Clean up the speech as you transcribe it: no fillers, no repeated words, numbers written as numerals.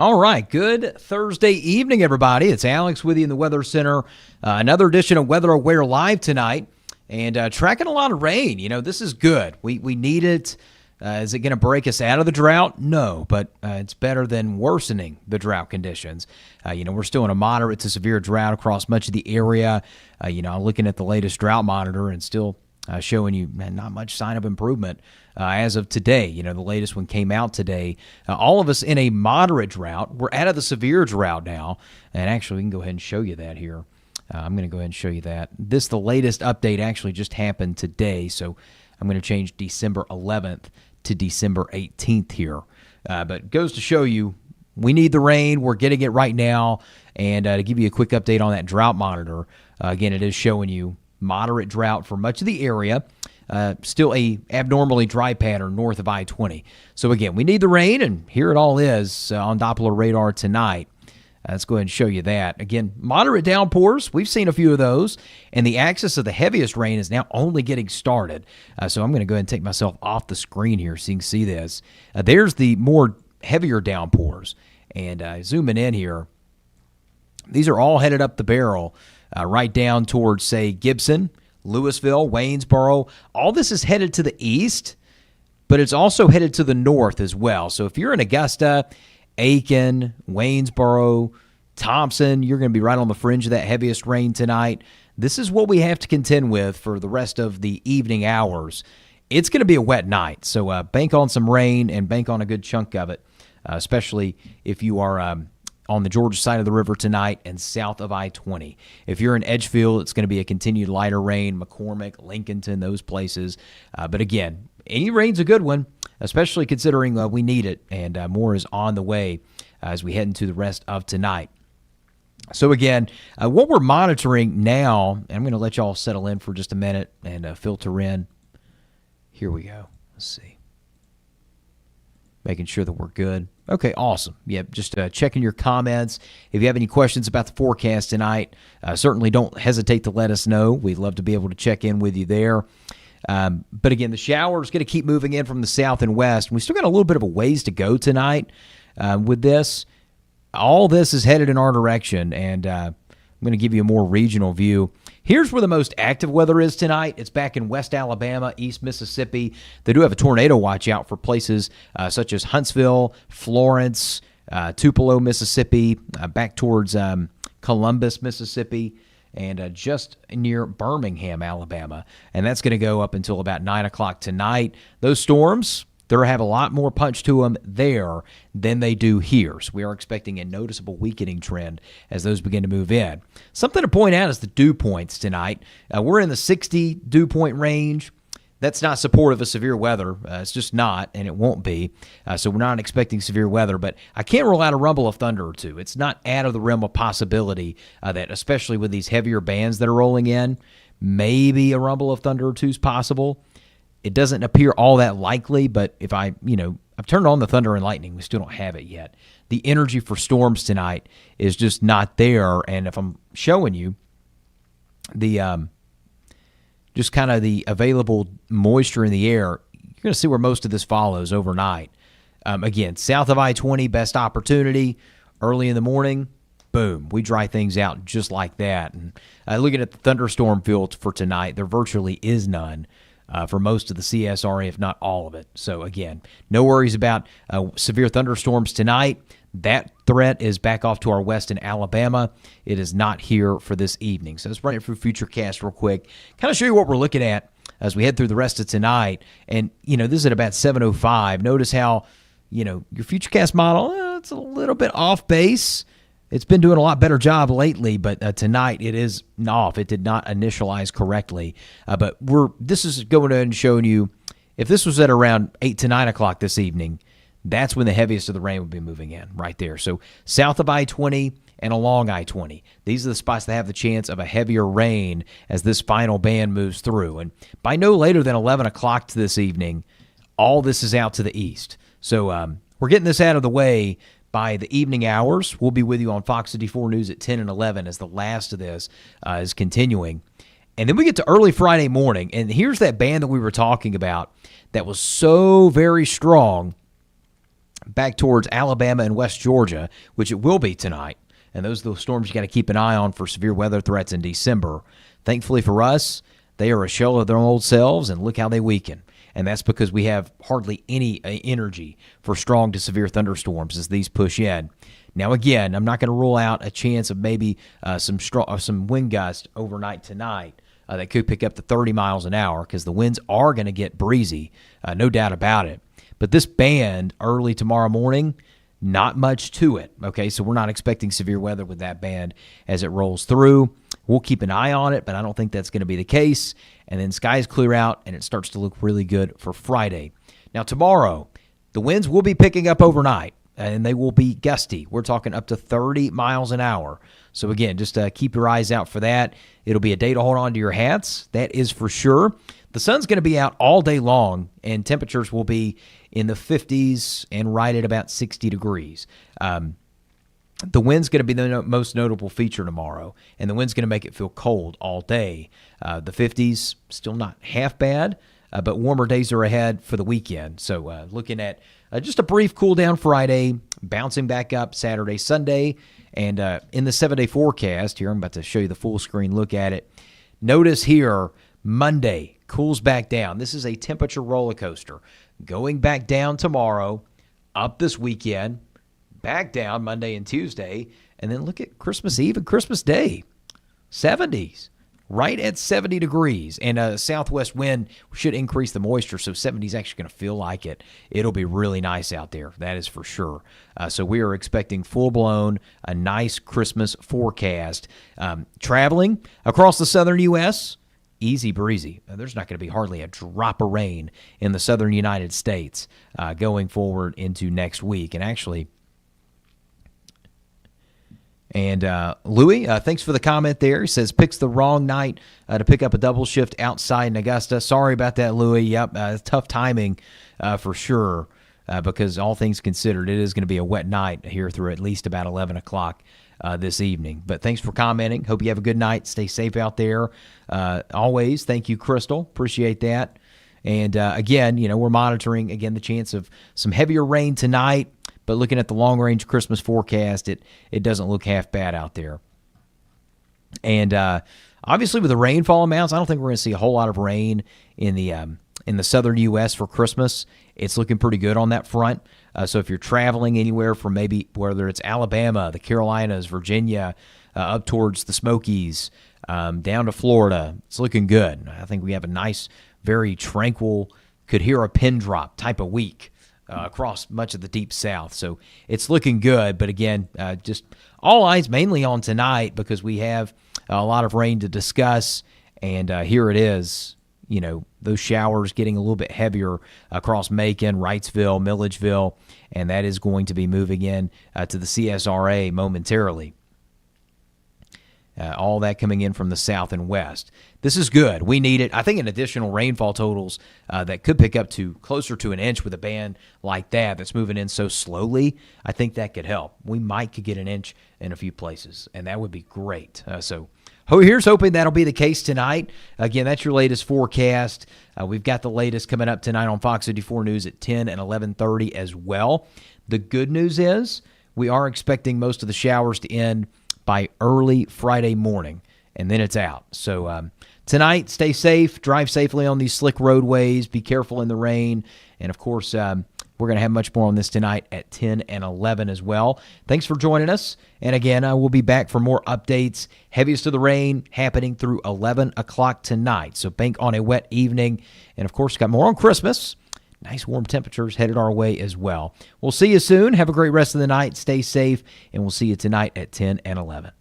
All right, good Thursday evening, everybody. It's Alex with you in the Weather Center. Another edition of Weather Aware Live tonight, and tracking a lot of rain. You know, this is good. We need it. Is it going to break us out of the drought? No, but it's better than worsening the drought conditions. We're still in a moderate to severe drought across much of the area. I'm looking at the latest drought monitor and still showing you not much sign of improvement as of today. The latest one came out today. All of us in a moderate drought. We're out of the severe drought now. And actually, we can go ahead and show you that here. I'm going to go ahead and show you that. The latest update actually just happened today. So I'm going to change December 11th to December 18th here. But it goes to show you we need the rain. We're getting it right now. And to give you a quick update on that drought monitor, again, it is showing you moderate drought for much of the area. Still a abnormally dry pattern north of I-20. So again, we need the rain, and here it all is on Doppler radar tonight. Let's go ahead and show you that. Again, moderate downpours. We've seen a few of those, and the axis of the heaviest rain is now only getting started. So I'm going to go ahead and take myself off the screen here so you can see this. There's the more heavier downpours, and zooming in here, these are all headed up the barrel right down towards, say, Gibson, Louisville, Waynesboro. All this is headed to the east, but it's also headed to the north as well. So if you're in Augusta, Aiken, Waynesboro, Thompson, you're going to be right on the fringe of that heaviest rain tonight. This is what we have to contend with for the rest of the evening hours. It's going to be a wet night, so bank on some rain and bank on a good chunk of it, especially if you are on the Georgia side of the river tonight and south of I-20. If you're in Edgefield, it's going to be a continued lighter rain, McCormick, Lincolnton, those places. But again, any rain's a good one, especially considering we need it, and more is on the way as we head into the rest of tonight. So again, what we're monitoring now, and I'm going to let y'all settle in for just a minute and filter in. Here we go. Let's see. Making sure that we're good. Okay, awesome. Yep, just checking your comments. If you have any questions about the forecast tonight, certainly don't hesitate to let us know. We'd love to be able to check in with you there. But again, the shower's going to keep moving in from the south and west. We still got a little bit of a ways to go tonight with this. All this is headed in our direction, and I'm going to give you a more regional view. Here's where the most active weather is tonight. It's back in West Alabama, East Mississippi. They do have a tornado watch out for places such as Huntsville, Florence, Tupelo, Mississippi, back towards Columbus, Mississippi, and just near Birmingham, Alabama. And that's going to go up until about 9 o'clock tonight. Those storms, they have a lot more punch to them there than they do here. So we are expecting a noticeable weakening trend as those begin to move in. Something to point out is the dew points tonight. We're in the 60 dew point range. That's not supportive of severe weather. It's just not, and it won't be. So we're not expecting severe weather, but I can't rule out a rumble of thunder or two. It's not out of the realm of possibility that, especially with these heavier bands that are rolling in, maybe a rumble of thunder or two is possible. It doesn't appear all that likely, but if I've turned on the thunder and lightning. We still don't have it yet. The energy for storms tonight is just not there. And if I'm showing you the just kind of the available moisture in the air, you're going to see where most of this follows overnight. Again, south of I-20, best opportunity. Early in the morning, boom, we dry things out just like that. And looking at the thunderstorm field for tonight, there virtually is none. For most of the CSRA, if not all of it. So, again, no worries about severe thunderstorms tonight. That threat is back off to our west in Alabama. It is not here for this evening. So let's run it through Futurecast real quick. Kind of show you what we're looking at as we head through the rest of tonight. And, this is at about 7:05. Notice how, your Futurecast model, it's a little bit off base. It's been doing a lot better job lately, but tonight it is off. It did not initialize correctly. But this is going and showing you, if this was at around 8 to 9 o'clock this evening, that's when the heaviest of the rain would be moving in, right there. So south of I-20 and along I-20. These are the spots that have the chance of a heavier rain as this final band moves through. And by no later than 11 o'clock this evening, all this is out to the east. So we're getting this out of the way by the evening hours. We'll be with you on Fox 54 News at 10 and 11 as the last of this is continuing. And then we get to early Friday morning, and here's that band that we were talking about that was so very strong back towards Alabama and West Georgia, which it will be tonight. And those are the storms you got to keep an eye on for severe weather threats in December. Thankfully for us, they are a shell of their old selves, and look how they weaken. And that's because we have hardly any energy for strong to severe thunderstorms as these push in. Now, again, I'm not going to rule out a chance of maybe some wind gusts overnight tonight that could pick up to 30 miles an hour because the winds are going to get breezy, no doubt about it. But this band early tomorrow morning, not much to it, okay? So we're not expecting severe weather with that band as it rolls through. We'll keep an eye on it, but I don't think that's going to be the case. And then skies clear out, and it starts to look really good for Friday. Now, tomorrow, the winds will be picking up overnight, and they will be gusty. We're talking up to 30 miles an hour. So, again, just keep your eyes out for that. It'll be a day to hold on to your hats. That is for sure. The sun's going to be out all day long, and temperatures will be in the 50s and right at about 60 degrees. The wind's going to be the most notable feature tomorrow, and the wind's going to make it feel cold all day. The 50s, still not half bad, but warmer days are ahead for the weekend. So looking at just a brief cool down Friday, bouncing back up Saturday, Sunday, and in the 7-day forecast here, I'm about to show you the full screen look at it. Notice here, Monday cools back down. This is a temperature roller coaster. Going back down tomorrow, up this weekend, back down Monday and Tuesday, and then look at Christmas Eve and Christmas Day. 70s, right at 70 degrees. And a southwest wind should increase the moisture, so 70 is actually going to feel like it. It'll be really nice out there, that is for sure. So we are expecting full-blown, a nice Christmas forecast. Traveling across the southern U.S., easy breezy. There's not going to be hardly a drop of rain in the southern United States going forward into next week. And actually, Louis, thanks for the comment there. He says, picks the wrong night to pick up a double shift outside in Augusta. Sorry about that, Louis. Yep, tough timing for sure because all things considered, it is going to be a wet night here through at least about 11 o'clock this evening. But thanks for commenting. Hope you have a good night. Stay safe out there. Always, thank you, Crystal. Appreciate that. And again, we're monitoring, again, the chance of some heavier rain tonight. But looking at the long-range Christmas forecast, it doesn't look half bad out there. And obviously with the rainfall amounts, I don't think we're going to see a whole lot of rain in the southern U.S. for Christmas. It's looking pretty good on that front. So if you're traveling anywhere from maybe whether it's Alabama, the Carolinas, Virginia, up towards the Smokies, down to Florida, it's looking good. I think we have a nice, very tranquil, could hear a pin drop type of week across much of the deep south. So it's looking good. But again, just all eyes mainly on tonight because we have a lot of rain to discuss. And here it is, those showers getting a little bit heavier across Macon, Wrightsville, Milledgeville, and that is going to be moving in to the CSRA momentarily. All that coming in from the south and west. This is good. We need it. I think an additional rainfall totals that could pick up to closer to an inch with a band like that's moving in so slowly, I think that could help. We could get an inch in a few places, and that would be great. So here's hoping that'll be the case tonight. Again, that's your latest forecast. We've got the latest coming up tonight on Fox 54 News at 10 and 11:30 as well. The good news is we are expecting most of the showers to end by early Friday morning, and then it's out. So tonight, stay safe, drive safely on these slick roadways, be careful in the rain, and of course, we're going to have much more on this tonight at 10 and 11 as well. Thanks for joining us, and again, we'll be back for more updates. Heaviest of the rain happening through 11 o'clock tonight, so bank on a wet evening, and of course, got more on Christmas. Nice warm temperatures headed our way as well. We'll see you soon. Have a great rest of the night. Stay safe, and we'll see you tonight at 10 and 11.